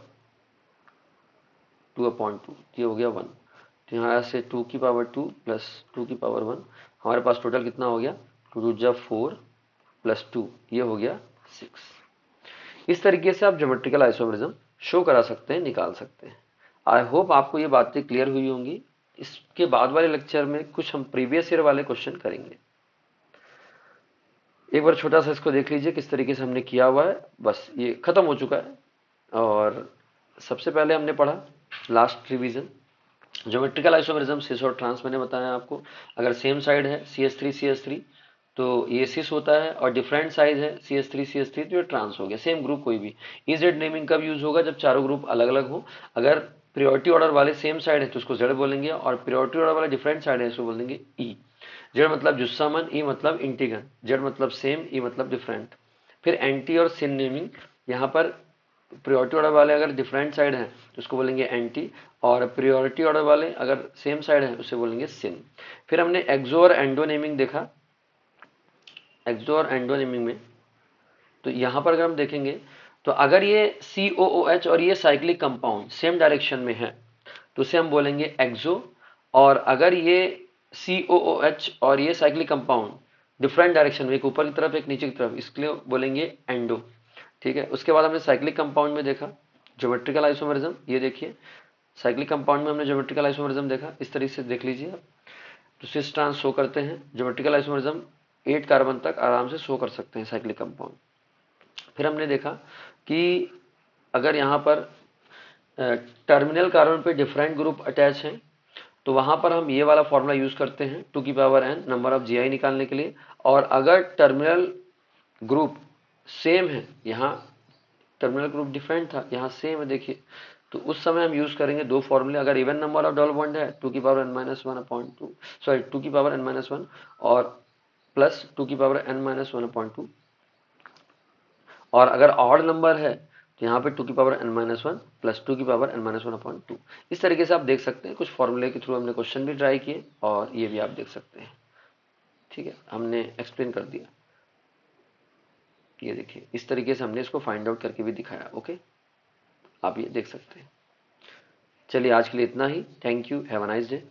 2/2, ये हो गया 1। तो यहाँ से 2 की पावर 2 प्लस 2 की पावर 1, हमारे पास टोटल कितना हो गया, 2 × 4 प्लस 2, ये हो गया 6। इस तरीके से आप ज्योमेट्रिकल आइसोमेरिज्म शो करा सकते हैं, निकाल सकते हैं। आई होप आपको ये बातें क्लियर हुई होंगी। इसके बाद वाले लेक्चर में कुछ हम प्रीवियस ईयर वाले क्वेश्चन करेंगे। एक बार छोटा सा इसको देख लीजिए किस तरीके से हमने किया हुआ है। बस ये खत्म हो चुका है। और सबसे पहले हमने पढ़ा लास्ट रिवीजन, ज्योमेट्रिकल आइसोमेरिज्म सिस और ट्रांस मैंने बताया आपको। अगर सेम साइड है CH3 तो ये सिस होता है, और डिफरेंट साइज है CH3 तो ये ट्रांस हो गया। सेम ग्रुप कोई भी। इजेड नेमिंग कब यूज होगा, जब चारों ग्रुप अलग अलग हो। अगर प्रियोरिटी ऑर्डर वाले सेम साइड है तो उसको जेड बोलेंगे, और प्रियोरिटी ऑर्डर वाले डिफरेंट साइड है उसको बोलेंगे ई। जेड मतलब जुस्सामन, ई मतलब इंटीगन, जेड मतलब सेम, ई मतलब डिफरेंट। फिर एंटी और सिन नेमिंग, यहाँ पर प्रियोरिटी ऑर्डर वाले अगर डिफरेंट साइड है तो उसको बोलेंगे एंटी, और प्रियोरिटी ऑर्डर वाले अगर सेम साइड है उसे बोलेंगे सिन। फिर हमने एक्सो और एंडो नेमिंग देखा। एक्सो और एंडो नेमिंग में तो यहाँ पर अगर हम देखेंगे तो अगर ये COOH और ये साइक्लिक कंपाउंड सेम डायरेक्शन में है तो उसे हम बोलेंगे एक्सो, और अगर ये COOH और ये साइक्लिक कंपाउंड डिफरेंट डायरेक्शन में, एक ऊपर की तरफ एक नीचे की तरफ, इसके लिए बोलेंगे एंडो। ठीक है। उसके बाद हमने साइक्लिक कंपाउंड में देखा ज्योमेट्रिकल आइसोमेरिज्म। ये देखिए साइक्लिक कंपाउंड में हमने ज्योमेट्रिकल आइसोमेरिज्म देखा, इस तरीके से देख लीजिए आप। तो सिस ट्रांस शो करते हैं ज्योमेट्रिकल आइसोमेरिज्म 8 कार्बन तक आराम से शो कर सकते हैं साइक्लिक कंपाउंड। फिर हमने देखा कि अगर यहाँ पर टर्मिनल कार्बन पे डिफरेंट ग्रुप अटैच हैं तो वहां पर हम ये वाला फॉर्मूला यूज करते हैं 2n नंबर ऑफ GI निकालने के लिए। और अगर टर्मिनल ग्रुप सेम है, यहाँ टर्मिनल ग्रुप डिफरेंट था, यहाँ सेम है देखिए, तो उस समय हम यूज करेंगे दो फॉर्मूले। अगर even number of double bond है 2n - 1/2, सॉरी 2n - 1 और प्लस 2n - 1/2, और अगर ऑड नंबर है तो यहाँ पे 2n - 1 प्लस 2n - 1/2। इस तरीके से आप देख सकते हैं, कुछ फॉर्मूले के थ्रू हमने क्वेश्चन भी ट्राई किए और ये भी आप देख सकते हैं। ठीक है, हमने एक्सप्लेन कर दिया। ये देखिए इस तरीके से हमने इसको फाइंड आउट करके भी दिखाया। ओके, आप ये देख सकते हैं। चलिए आज के लिए इतना ही। Thank you, have a nice day.